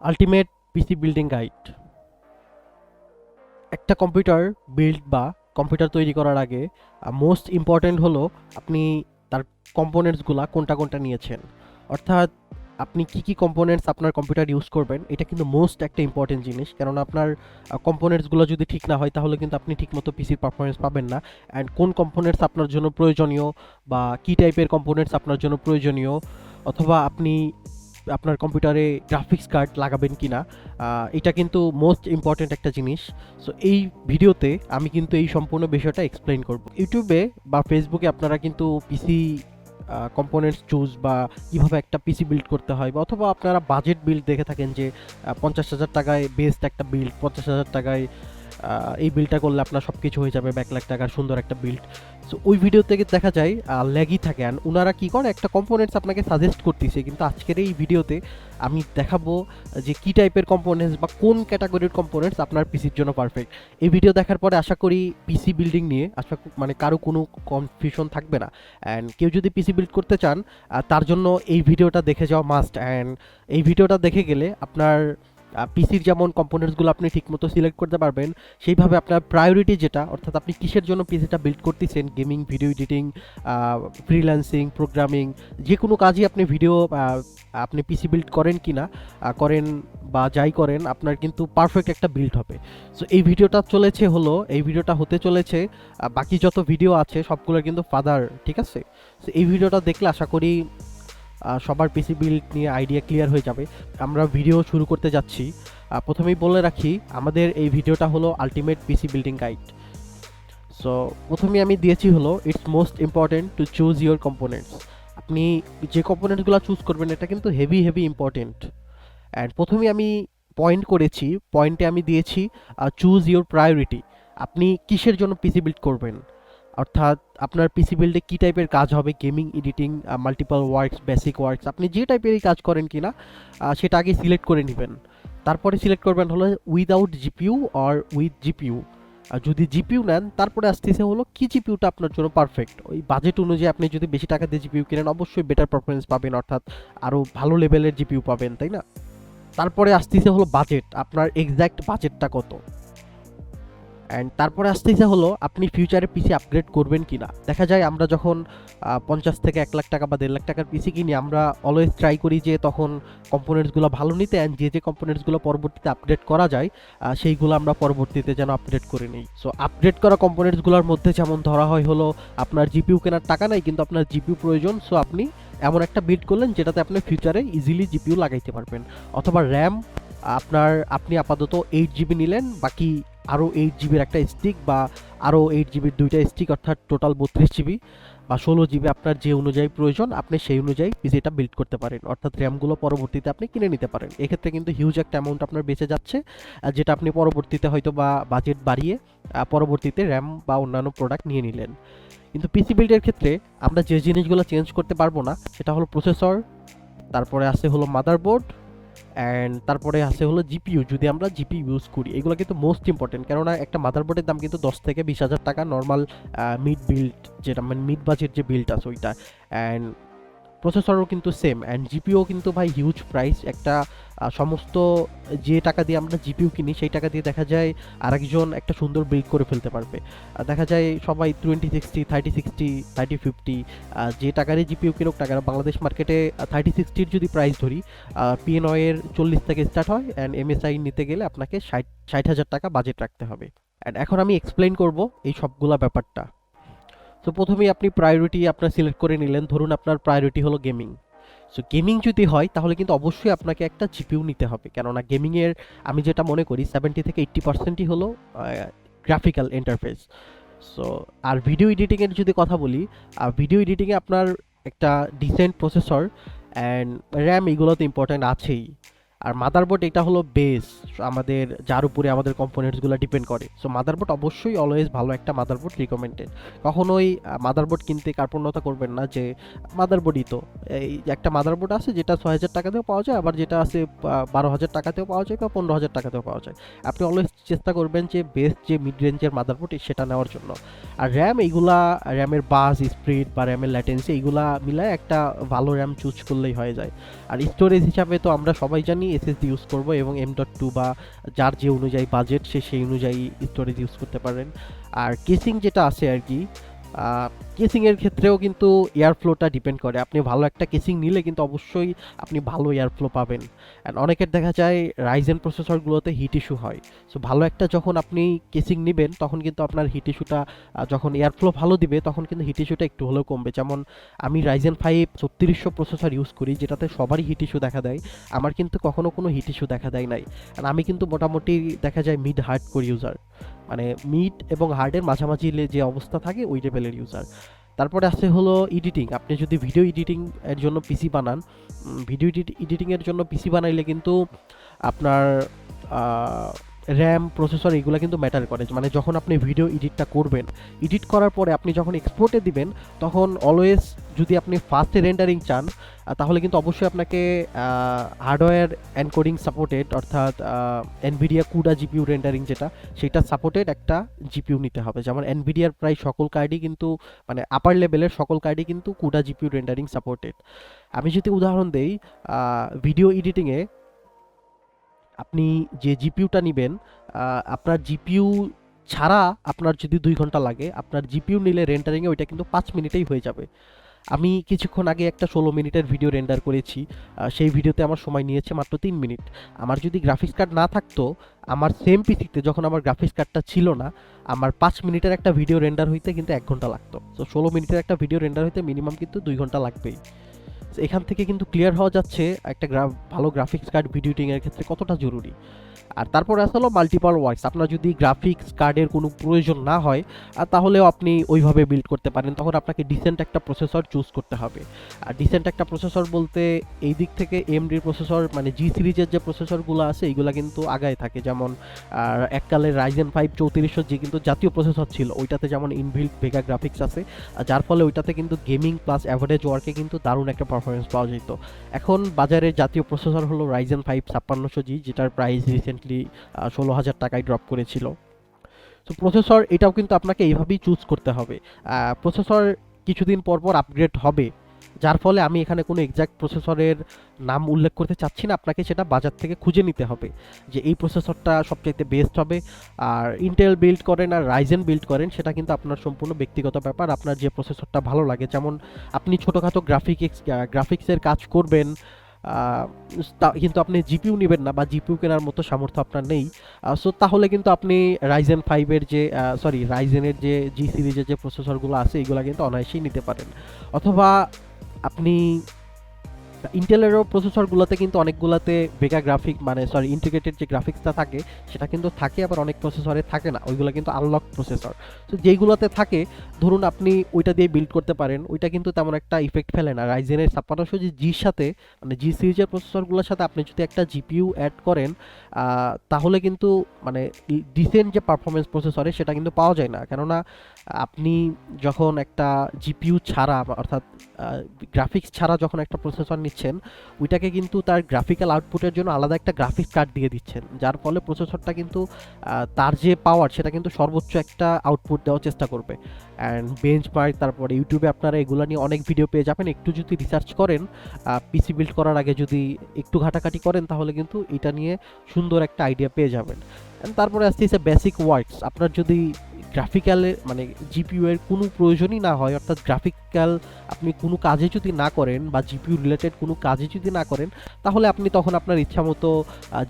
Ultimate পিসি building guide. একটা computer build বা computer তৈরি করার আগে মোস্ট ইম্পর্ট্যান্ট হলো আপনি তার কম্পোনেন্টসগুলা কোনটা কোনটা নিয়েছেন, অর্থাৎ আপনি কি কি কম্পোনেন্টস আপনার কম্পিউটার ইউজ করবেন। এটা কিন্তু মোস্ট একটা ইম্পর্টেন্ট জিনিস, কেননা আপনার কম্পোনেন্টসগুলো যদি ঠিক না হয় তাহলে কিন্তু আপনি ঠিকমতো পিসির পারফরমেন্স পাবেন না। অ্যান্ড কোন কম্পোনেন্টস আপনার জন্য প্রয়োজনীয় বা কী টাইপের কম্পোনেন্টস আপনার জন্য প্রয়োজনীয়, অথবা আপনি আপনার কম্পিউটারে গ্রাফিক্স কার্ড লাগাবেন কিনা, এটা কিন্তু মোস্ট ইম্পর্ট্যান্ট একটা জিনিস। সো এই ভিডিওতে আমি কিন্তু এই সম্পূর্ণ বিষয়টা এক্সপ্লেইন করব। ইউটিউবে বা ফেসবুকে আপনারা কিন্তু পিসি কম্পোনেন্টস চুজ বা কীভাবে একটা পিসি বিল্ড করতে হয়, বা অথবা আপনারা বাজেট বিল্ড দেখে থাকেন যে 50,000 টাকায় বেস্ট একটা বিল্ড, 50,000 টাকায় এই বিল্ডটা করলে আপনার সব কিছু হয়ে যাবে, 1,00,000 টাকার সুন্দর একটা বিল্ড। সো ওই ভিডিও থেকে দেখা যায় ল্যাগই থাকে, অ্যান্ড ওনারা কী করে একটা কম্পোনেন্টস আপনাকে সাজেস্ট করতেছে, কিন্তু আজকের এই ভিডিওতে আমি দেখাবো যে কী টাইপের কম্পোনেন্টস বা কোন ক্যাটাগরির কম্পোনেন্টস আপনার পিসির জন্য পারফেক্ট। এই ভিডিও দেখার পরে আশা করি পিসি বিল্ডিং নিয়ে মানে কারো কোনো কনফিউশন থাকবে না। অ্যান্ড কেউ যদি পিসি বিল্ড করতে চান তার জন্য এই ভিডিওটা দেখে যাওয়া মাস্ট। অ্যান্ড এই ভিডিওটা দেখে গেলে আপনার পিসির যেমন কম্পোনেন্টসগুলো আপনি ঠিকমতো সিলেক্ট করতে পারবেন, সেইভাবে আপনার প্রায়োরিটি যেটা, অর্থাৎ আপনি কিসের জন্য পিসিটা বিল্ড করতেছেন, gaming, video editing, freelancing, programming, যে কোনো কাজই আপনি আপনি পিসি বিল্ড করেন কি না করেন বা যাই করেন, আপনার কিন্তু পারফেক্ট একটা বিল্ড হবে। সো এই ভিডিওটা হতে চলেছে বাকি যত ভিডিও আছে সবগুলোর কিন্তু ফাদার, ঠিক আছে? সো এই ভিডিওটা দেখলে আশা করি সবার পিসি বিল্ড নিয়ে আইডিয়া ক্লিয়ার হয়ে যাবে। আমরা ভিডিও শুরু করতে যাচ্ছি। প্রথমেই বলে রাখি আমাদের এই ভিডিওটা হলো আলটিমেট পিসি বিল্ডিং গাইড। সো প্রথমেই আমি দিয়েছি হলো it's most important to choose your components. আপনি যে কম্পোনেন্টসগুলো চুজ করবেন এটা কিন্তু হেভি ইম্পর্টেন্ট। অ্যান্ড প্রথমেই আমি পয়েন্টে আমি দিয়েছি চুজ ইউর প্রায়োরিটি। আপনি কিসের জন্য পিসি বিল্ড করবেন, অর্থাৎ আপনার পিসি বিল্ডে কী টাইপের কাজ হবে, gaming, editing, multiple works, basic works, আপনি যে টাইপেরই কাজ করেন কিনা সেটা আগে সিলেক্ট করে নেবেন। তারপরে সিলেক্ট করবেন হলো without GPU or with GPU. আর যদি জিপিইউ নেন তারপরে আসতেছে হলো কি জিপিইউটা আপনার জন্য পারফেক্ট। ওই বাজেট অনুযায়ী আপনি যদি বেশি টাকা দিয়ে জিপিইউ কিনেন অবশ্যই বেটার পারফরমেন্স পাবেন, অর্থাৎ আরও ভালো লেভেলের জিপিইউ পাবেন, তাই না? তারপরে আসতেছে হলো বাজেট, আপনার এক্স্যাক্ট বাজেটটা কত। অ্যান্ড তারপরে আসতেছে হলো আপনি ফিউচারে পিসি আপগ্রেড করবেন কি না। দেখা যায় আমরা যখন 50 থেকে 1,00,000 টাকা বা 1.5 লাখ টাকার পিসি কিনি, আমরা অলওয়েজ ট্রাই করি যে তখন কম্পোনেন্টসগুলো ভালো নিতে, অ্যান্ড যে কম্পোনেন্টসগুলো পরবর্তীতে আপগ্রেড করা যায় সেইগুলো আমরা পরবর্তীতে যেন আপগ্রেড করে নিই। সো আপগ্রেড করা কম্পোনেন্টসগুলোর মধ্যে যেমন ধরা হয় হলো আপনার জিপিইউ কেনার টাকা নাই কিন্তু আপনার জিপিইউ প্রয়োজন, সো আপনি এমন একটা বিল্ড করলেন যেটাতে আপনি ফিউচারে ইজিলি জিপিইউ লাগাইতে পারবেন। অথবা র্যাম, আপনি আপাতত 8 GB নিলেন, বাকি আরও 8 GBর একটা স্টিক বা আরও 8 GBর দুইটা স্টিক, অর্থাৎ টোটাল 32 GB বা 16 GB, আপনার যে অনুযায়ী প্রয়োজন আপনি সেই অনুযায়ী পিসিটা বিল্ড করতে পারেন, অর্থাৎ র্যামগুলো পরবর্তীতে আপনি কিনে নিতে পারেন। এক্ষেত্রে কিন্তু হিউজ একটা অ্যামাউন্ট আপনার বেঁচে যাচ্ছে, যেটা আপনি পরবর্তীতে হয়তো বা বাজেট বাড়িয়ে পরবর্তীতে র্যাম বা অন্যান্য প্রোডাক্ট নিয়ে নিলেন। কিন্তু পিসি বিল্ডের ক্ষেত্রে আমরা যে জিনিসগুলো চেঞ্জ করতে পারবো না সেটা হলো প্রসেসর, তারপরে আছে হলো মাদারবোর্ড, অ্যান্ড তারপরে আছে হলো জিপিইউ, যদি আমরা জিপিইউ ইউজ করি। এগুলো কিন্তু মোস্ট ইম্পর্টেন্ট, কেননা একটা মাদারবোর্ডের দাম কিন্তু 10 থেকে 20,000 টাকা নর্মাল মিড বিল্ড, যেটা মানে মিড বাজেট যে বিল্ড আছে ওইটা। অ্যান্ড প্রসেসরও কিন্তু সেম, অ্যান্ড জিপিইউ কিন্তু ভাই হিউজ প্রাইস। একটা সমস্ত যে টাকা দিয়ে আমরা জিপিইউ কিনি সেই টাকা দিয়ে দেখা যায় আরেকজন একটা সুন্দর বিল্ড করে ফেলতে পারবে। দেখা যায় সবাই 2060, 3060, 3050 যে টাকারই জিপিইউ কিনুক না কেন, বাংলাদেশ মার্কেটে 3060-র যদি প্রাইস ধরি, পিএনওয়ের 40 থেকে স্টার্ট হয়, অ্যান্ড এমএসআই নিতে গেলে আপনাকে 60,000 টাকা বাজেট রাখতে হবে। অ্যান্ড এখন আমি এক্সপ্লেইন করব এই সবগুলা ব্যাপারটা। সো প্রথমেই আপনি প্রায়োরিটি আপনার সিলেক্ট করে নিলেন, ধরুন আপনার প্রায়োরিটি হলো গেমিং। সো গেমিং যদি হয় তাহলে কিন্তু অবশ্যই আপনাকে একটা জিপিইউ নিতে হবে, কেননা গেমিংয়ের আমি যেটা মনে করি 70 থেকে 80%ই হলো গ্রাফিক্যাল ইন্টারফেস। সো আর ভিডিও এডিটিংয়ের যদি কথা বলি, ভিডিও এডিটিংয়ে আপনার একটা ডিসেন্ট প্রসেসর অ্যান্ড র্যাম এগুলো তো ইম্পর্ট্যান্ট আছেই। আর মাদারবোর্ড এটা হলো বেস, আমাদের যার উপরে আমাদের কম্পোনেন্টসগুলো ডিপেন্ড করে। সো মাদারবোর্ড অবশ্যই অলওয়েজ ভালো একটা মাদারবোর্ড রিকমেন্ডেড। কখনোই মাদারবোর্ড কিনতে কার্পণ্যতা করবেন না যে মাদারবোর্ডই তো, এই একটা মাদারবোর্ড আছে যেটা 6,000 টাকাতেও পাওয়া যায়, আবার যেটা আছে 12,000 টাকাতেও পাওয়া যায় বা 15,000 টাকাতেও পাওয়া যায়। আপনি অলওয়েজ চেষ্টা করবেন যে বেস্ট যে মিড রেঞ্জের মাদারবোর্ড সেটা নেওয়ার জন্য। আর র্যামের বাস স্পিড বা র্যামের ল্যাটেন্সি এইগুলা মিলায় একটা ভালো র্যাম চুজ করলেই হয়ে যায়। আর স্টোরেজ হিসাবে তো আমরা সবাই জানি এসএসডি ইউজ করব এবং M.2 বা যার যে অনুযায়ী বাজেট সেই অনুযায়ী স্টোরেজ ইউজ করতে পারেন। আর কেসিং যেটা আছে আর কি, কেসিংয়ের ক্ষেত্রেও কিন্তু এয়ার ফ্লোটা ডিপেন্ড করে। আপনি ভালো একটা কেসিং নিলে কিন্তু অবশ্যই আপনি ভালো এয়ার ফ্লো পাবেন। অ্যান্ড অনেকের দেখা যায় রাইজেন প্রসেসরগুলোতে হিট ইস্যু হয়। সো ভালো একটা যখন আপনি কেসিং নেবেন তখন কিন্তু আপনার হিট ইস্যুটা, যখন এয়ার ফ্লো ভালো দিবে তখন কিন্তু হিট ইস্যুটা একটু হলেও কমবে। যেমন আমি রাইজেন 5 3600 প্রসেসর ইউজ করি, যেটাতে সবারই হিট ইস্যু দেখা দেয়, আমার কিন্তু কখনো কোনো হিট ইস্যু দেখা দেয় নাই। আর আমি কিন্তু মোটামুটি দেখা যায় মিড হার্ড কোর ইউজার, মানে মিড এবং হার্ডের মাঝামাঝি যে অবস্থা থাকে ওই লেভেলের ইউজার। তারপরে আছে হলো এডিটিং। আপনি যদি ভিডিও এডিটিং এর জন্য পিসি বানান, ভিডিও এডিটিং এর জন্য পিসি বানাইলে কিন্তু আপনার র্যাম, প্রসেসর এগুলো কিন্তু ম্যাটার করে। মানে যখন আপনি ভিডিও এডিটটা করবেন, এডিট করার পরে আপনি যখন এক্সপোর্টে দিবেন তখন অলওয়েজ যদি আপনি ফাস্ট রেন্ডারিং চান তাহলে কিন্তু অবশ্যই আপনাকে হার্ডওয়্যার এনকোডিং সাপোর্টেড, অর্থাৎ এনভিডিয়া কুডা জিপিইউ রেন্ডারিং যেটা, সেটা সাপোর্টেড একটা জিপিইউ নিতে হবে। যেমন এনভিডিয়ার প্রায় সকল কার্ডই কিন্তু, মানে আপার লেভেলের সকল কার্ডই কিন্তু কুডা জিপিইউ রেন্ডারিং সাপোর্টেড। আমি যদি উদাহরণ দেই, ভিডিও এডিটিংয়ে আপনি যে জিপিইউটা নেবেন, আপনার জিপিইউ ছাড়া আপনার যদি 2 ঘন্টা লাগে, আপনার জিপিইউ নিলে রেন্ডারিংয়ে ওইটা কিন্তু 5 মিনিটেই হয়ে যাবে। আমি কিছুক্ষণ আগে একটা 16 মিনিটের ভিডিও রেন্ডার করেছি, সেই ভিডিওতে আমার সময় নিয়েছে মাত্র 3 মিনিট। আমার যদি গ্রাফিক্স কার্ড না থাকতো, আমার সেম পিসিতে যখন আমার গ্রাফিক্স কার্ডটা ছিল না, আমার 5 মিনিটের একটা ভিডিও রেন্ডার হইতে কিন্তু 1 ঘন্টা লাগতো। তো 16 মিনিটের একটা ভিডিও রেন্ডার হইতে মিনিমাম কিন্তু 2 ঘন্টা লাগবেই। এখান থেকে কিন্তু ক্লিয়ার হওয়া যাচ্ছে একটা ভালো গ্রাফিক্স কার্ড ভিডিও এডিটিংয়ের ক্ষেত্রে কতটা জরুরি। আর তারপরে আসলে মাল্টিপল ওয়ার্কস। আপনার যদি গ্রাফিক্স কার্ডের কোনো প্রয়োজন না হয় তাহলেও আপনি ওইভাবে বিল্ড করতে পারেন। তখন আপনাকে ডিসেন্ট একটা প্রসেসর চুজ করতে হবে। আর ডিসেন্ট একটা প্রসেসর বলতে এই দিক থেকে এএমডির প্রসেসর, মানে জি সিরিজের যে প্রসেসরগুলো আছে এইগুলো কিন্তু আগায় থাকে। যেমন এককালের রাইজেন 5 3400G কিন্তু জাতীয় প্রসেসর ছিল, ওইটাতে যেমন ইনবিল্ট ভেগা গ্রাফিক্স আছে, যার ফলে ওইটাতে কিন্তু গেমিং প্লাস অ্যাভারেজ ওয়ার্কে কিন্তু দারুণ একটা পারফরমেন্স পাওয়া যেত। এখন বাজারে জাতীয় প্রসেসর হলো রাইজেন 5 5600G, যেটার প্রাইস রিসেন্টলি 16,000 টাকায় ড্রপ করেছিল। তো প্রসেসর এটাও কিন্তু আপনাকে এইভাবেই চুজ করতে হবে। প্রসেসর কিছুদিন পর পর আপগ্রেড হবে, যার ফলে আমি এখানে কোনো এক্সাক্ট প্রসেসরের নাম উল্লেখ করতে চাচ্ছি না, আপনাকে সেটা বাজার থেকে খুঁজে নিতে হবে যে এই প্রসেসরটা সবচাইতে বেস্ট হবে। আর ইন্টেল বিল্ড করেন আর রাইজেন বিল্ড করেন সেটা কিন্তু আপনার সম্পূর্ণ ব্যক্তিগত ব্যাপার, আপনার যে প্রসেসরটা ভালো লাগে। যেমন আপনি ছোটোখাটো গ্রাফিক্সের কাজ করবেন, কিন্তু আপনি জিপিইউ নেবেন না বা জিপিইউ কেনার মতো সামর্থ্য আপনার নেই, সো তাহলে কিন্তু আপনি রাইজেন 5-এর যে রাইজেনের যে জি সিরিজের যে প্রসেসরগুলো আছে এইগুলো কিন্তু অনায়াসেই নিতে পারেন। অথবা আপনি ইন্টেলেরও প্রসেসরগুলোতে কিন্তু অনেকগুলোতে ভেগা গ্রাফিক, মানে ইন্টিগ্রেটেড যে গ্রাফিক্সটা থাকে সেটা কিন্তু থাকে, আবার অনেক প্রসেসরে থাকে না, ওইগুলো কিন্তু আনলক প্রসেসর। তো যেইগুলোতে থাকে ধরুন আপনি ওইটা দিয়ে বিল্ড করতে পারেন, ওইটা কিন্তু তেমন একটা ইফেক্ট ফেলে না। রাইজেনের 5600 জির সাথে, মানে জি সিরিজের প্রসেসরগুলোর সাথে আপনি যদি একটা জিপিইউ অ্যাড করেন তাহলে কিন্তু মানে ডিসেন্ট যে পারফরমেন্স প্রসেসরে সেটা কিন্তু পাওয়া যায় না। কেননা আপনি যখন একটা জিপিইউ ছাড়া, অর্থাৎ গ্রাফিক্স ছাড়া যখন একটা প্রসেসর নিচ্ছেন, ওইটাকে কিন্তু তার গ্রাফিক্যাল আউটপুটের জন্য আলাদা একটা গ্রাফিক্স কার্ড দিয়ে দিচ্ছেন, যার ফলে প্রসেসরটা কিন্তু তার যে পাওয়ার সেটা কিন্তু সর্বোচ্চ একটা আউটপুট দেওয়ার চেষ্টা করবে। অ্যান্ড বেঞ্চমার্ক, তারপরে ইউটিউবে আপনারা এগুলো নিয়ে অনেক ভিডিও পেয়ে যাবেন। একটু যদি রিসার্চ করেন, পিসি বিল্ড করার আগে যদি একটু ঘাটাঘাটি করেন তাহলে কিন্তু এটা নিয়ে সুন্দর একটা আইডিয়া পেয়ে যাবেন। তারপরে আসতেছে বেসিক ওয়ার্কস। আপনার যদি গ্রাফিক্যালে, মানে জিপিইউ এর কোনো প্রয়োজনই না হয়, অর্থাৎ গ্রাফিক্যাল আপনি কোনো কাজে যদি না করেন বা জিপিইউ রিলেটেড কোনো কাজে যদি না করেন, তাহলে আপনি তখন আপনার ইচ্ছা মতো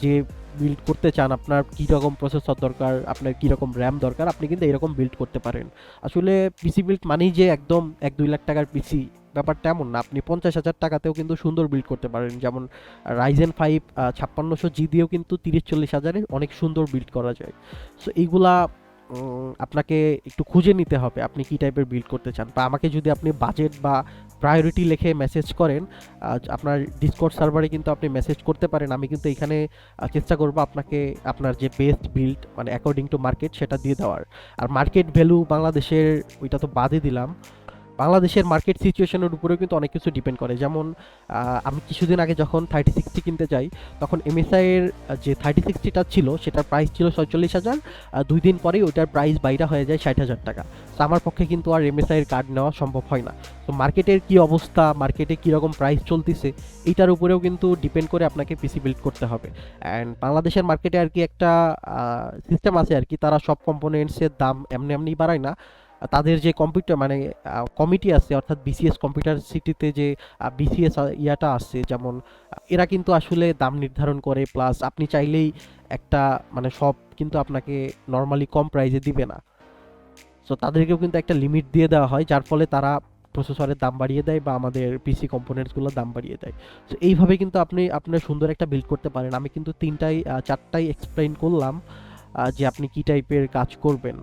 যে বিল্ড করতে চান, আপনার কী রকম প্রসেসর দরকার, আপনার কী রকম র্যাম দরকার, আপনি কিন্তু এরকম বিল্ড করতে পারেন। আসলে পিসি বিল্ড মানেই যে একদম 1-2 লাখ টাকার পিসি, ব্যাপারটা এমন না। আপনি 50,000 টাকাতেও কিন্তু সুন্দর বিল্ড করতে পারেন। যেমন রাইজেন 5 5600G দিয়েও কিন্তু 30-40 হাজারে অনেক সুন্দর বিল্ড করা যায়। সো এইগুলা আপনাকে একটু খুঁজে নিতে হবে আপনি কী টাইপের বিল্ড করতে চান। বা আমাকে যদি আপনি বাজেট বা প্রায়োরিটি লিখে মেসেজ করেন, আপনার ডিসকর্ড সার্ভারে কিন্তু আপনি মেসেজ করতে পারেন। আমি কিন্তু এখানে চেষ্টা করব আপনাকে আপনার যে বেস্ট বিল্ড, মানে অ্যাকর্ডিং টু মার্কেট, সেটা দিয়ে দেওয়ার। আর মার্কেট ভ্যালু বাংলাদেশের ওইটা তো বাদই দিলাম, বাংলাদেশের মার্কেট সিচুয়েশনের উপরেও কিন্তু অনেক কিছু ডিপেন্ড করে। যেমন আমি কিছুদিন আগে যখন 3060 কিনতে যাই, তখন এমএসআই এর যে 3060টা ছিল সেটার প্রাইস ছিল ৪৭,০০০, ২ দিন পরেই ওটার প্রাইস বাইরে হয়ে যায় ৬০,০০০ টাকা। তো আমার পক্ষে কিন্তু আর এমএসআই এর কার্ড নেওয়া সম্ভব হয় না। তো মার্কেটের কি অবস্থা, মার্কেটে কীরকম প্রাইস চলতেছে, এইটার উপরেও কিন্তু ডিপেন্ড করে আপনাকে পিসি বিল্ড করতে হবে। অ্যান্ড বাংলাদেশের মার্কেটে আর কি একটা সিস্টেম আছে আর কি, তারা সব কম্পোনেন্টসের দাম এমনি এমনি বাড়ায় না। তাদের যে কম্পিউটার মানে কমিটি আছে, অর্থাৎ বিসিএস কম্পিউটার সিটিতে যে বিসিএস ইয়াটা আছে, যেমন এরা কিন্তু আসলে দাম নির্ধারণ করে, প্লাস আপনি চাইলেই একটা মানে সব কিন্তু আপনাকে নর্মালি কম প্রাইসে দিবে না। সো তাদেরকেও কিন্তু একটা লিমিট দিয়ে দেওয়া হয়, যার ফলে তারা প্রসেসরের দাম বাড়িয়ে দেয় বা আমাদের পিসি কম্পোনেন্টসগুলোর দাম বাড়িয়ে দেয়। সো এইভাবে কিন্তু আপনি আপনার সুন্দর একটা বিল্ড করতে পারেন। আমি কিন্তু চারটাই এক্সপ্লেইন করলাম যে আপনি কী টাইপের কাজ করবেন।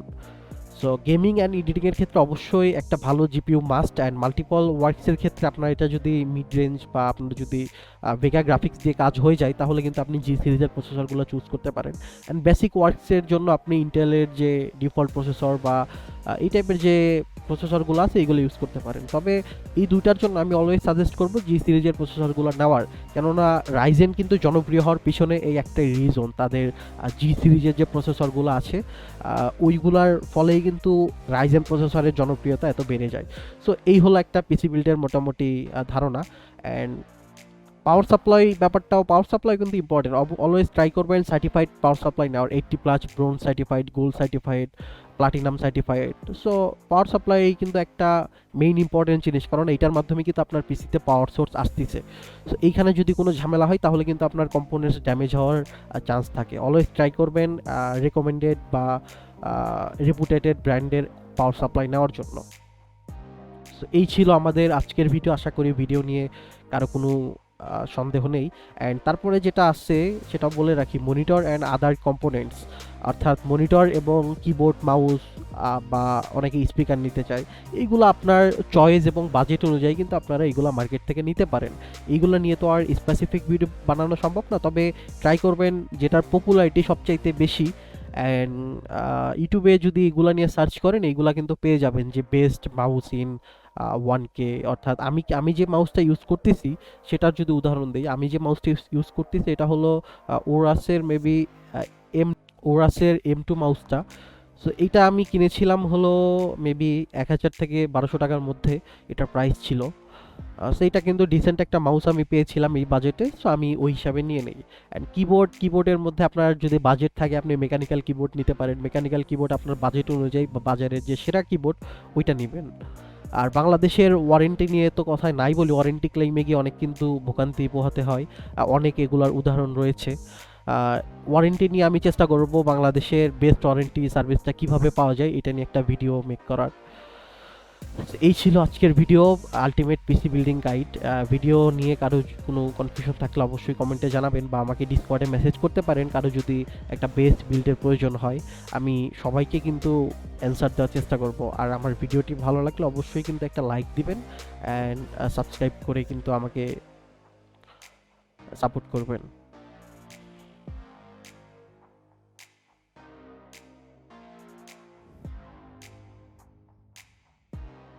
সো গেমিং অ্যান্ড এডিটিংয়ের ক্ষেত্রে অবশ্যই একটা ভালো জিপিইউ মাস্ট, অ্যান্ড মাল্টিপল ওয়ার্কসের ক্ষেত্রে আপনার এটা যদি মিড রেঞ্জ বা আপনার যদি ভেগা গ্রাফিক্স দিয়ে কাজ হয়ে যায়, তাহলে কিন্তু আপনি জি সিরিজের প্রসেসরগুলো চুজ করতে পারেন। অ্যান্ড বেসিক ওয়ার্কসের জন্য আপনি ইন্টেলের যে ডিফল্ট প্রসেসর বা এই টাইপের যে প্রসেসরগুলো আছে এগুলো ইউজ করতে পারেন। তবে এই দুইটার জন্য আমি অলওয়েজ সাজেস্ট করব জি সিরিজের প্রসেসরগুলো নেওয়ার, কেননা রাইজেন কিন্তু জনপ্রিয় হওয়ার পিছনে এই একটাই রিজন, তাদের জি সিরিজের যে প্রসেসরগুলো আছে ওইগুলার ফলেই কিন্তু রাইজেন প্রসেসরের জনপ্রিয়তা এত বেড়ে যায়। সো এই হলো একটা পিসি বিল্ডের মোটামুটি ধারণা। অ্যান্ড পাওয়ার সাপ্লাই কিন্তু ইম্পর্টেন্ট। অলওয়েজ ট্রাই করবেন সার্টিফাইড পাওয়ার সাপ্লাই নেওয়ার, 80+ bronze certified, gold certified, platinum certified. So power supply কিন্তু একটা মেইন ইম্পর্টেন্ট জিনিস, কারণ এইটার মাধ্যমে কিন্তু আপনার পিসিতে পাওয়ার সোর্স আসতেছে। সো এইখানে যদি কোনো ঝামেলা হয় তাহলে কিন্তু আপনার কম্পোনেন্টস ড্যামেজ হওয়ার চান্স থাকে। অলওয়েজ ট্রাই করবেন রেকমেন্ডেড বা রেপুটেটেড ব্র্যান্ডের পাওয়ার সাপ্লাই নেওয়ার জন্য। সো এই ছিল আমাদের আজকের ভিডিও। আশা করি ভিডিও নিয়ে কারো কোনো সন্দেহ নেই। অ্যান্ড তারপরে যেটা আছে সেটা বলে রাখি, মনিটর অ্যান্ড আদার কম্পোনেন্টস, অর্থাৎ মনিটর এবং কিবোর্ড মাউস বা অনেকে স্পিকার নিতে চায়, এইগুলো আপনার চয়েস এবং বাজেট অনুযায়ী কিন্তু আপনারা এইগুলো মার্কেট থেকে নিতে পারেন। এইগুলো নিয়ে তো আর স্পেসিফিক ভিডিও বানানো সম্ভব না, তবে ট্রাই করবেন যেটার পপুলারিটি সবচাইতে বেশি। অ্যান্ড ইউটিউবে যদি এগুলো নিয়ে সার্চ করেন এইগুলা কিন্তু পেয়ে যাবেন যে বেস্ট মাউস ইন 1K। অর্থাৎ আমি যে মাউসটা ইউজ করতেছি সেটার যদি উদাহরণ দিই, আমি যে মাউসটা ইউজ করতেছি এটা হলো ওরাসের মেবি এম ওরাসের M2 মাউসটা। সো এইটা আমি কিনেছিলাম হলো মেবি ১,০০০ থেকে ১,২০০ টাকার মধ্যে এটার প্রাইস ছিল। সো এটা কিন্তু ডিসেন্ট একটা মাউস আমি পেয়েছিলাম এই বাজেটে, সো আমি ওই হিসাবে নিয়ে নিই। অ্যান্ড কিবোর্ডের মধ্যে আপনার যদি বাজেট থাকে আপনি মেকানিক্যাল কিবোর্ড নিতে পারেন। মেকানিক্যাল কিবোর্ড আপনার বাজেট অনুযায়ী বা বাজারের যে সেরা কিবোর্ড ওইটা নেবেন। আর বাংলাদেশের ওয়ারেন্টি নিয়ে তো কথাই নাই বলি, ওয়ারেন্টি ক্লেইমে গিয়ে অনেক কিন্তু ভোগান্তি পোহাতে হয়, অনেক এগুলার উদাহরণ রয়েছে। ওয়ারেন্টি নিয়ে আমি চেষ্টা করব বাংলাদেশের বেস্ট ওয়ারেন্টি সার্ভিসটা কিভাবে পাওয়া যায় এটা নিয়ে একটা ভিডিও মেক করার। এই ছিল আজকের ভিডিও, আলটিমেট পিসি বিল্ডিং গাইড। ভিডিও নিয়ে কারো কোনো কনফিউশন থাকলে অবশ্যই কমেন্টে জানাবেন বা আমাকে ডিসকর্ডে মেসেজ করতে পারেন কারো যদি একটা বেস্ট বিল্ডের প্রয়োজন হয়। আমি সবাইকে কিন্তু অ্যান্সার দেওয়ার চেষ্টা করব। আর আমার ভিডিওটি ভালো লাগলে অবশ্যই কিন্তু একটা লাইক দিবেন অ্যান্ড সাবস্ক্রাইব করে কিন্তু আমাকে সাপোর্ট করবেন।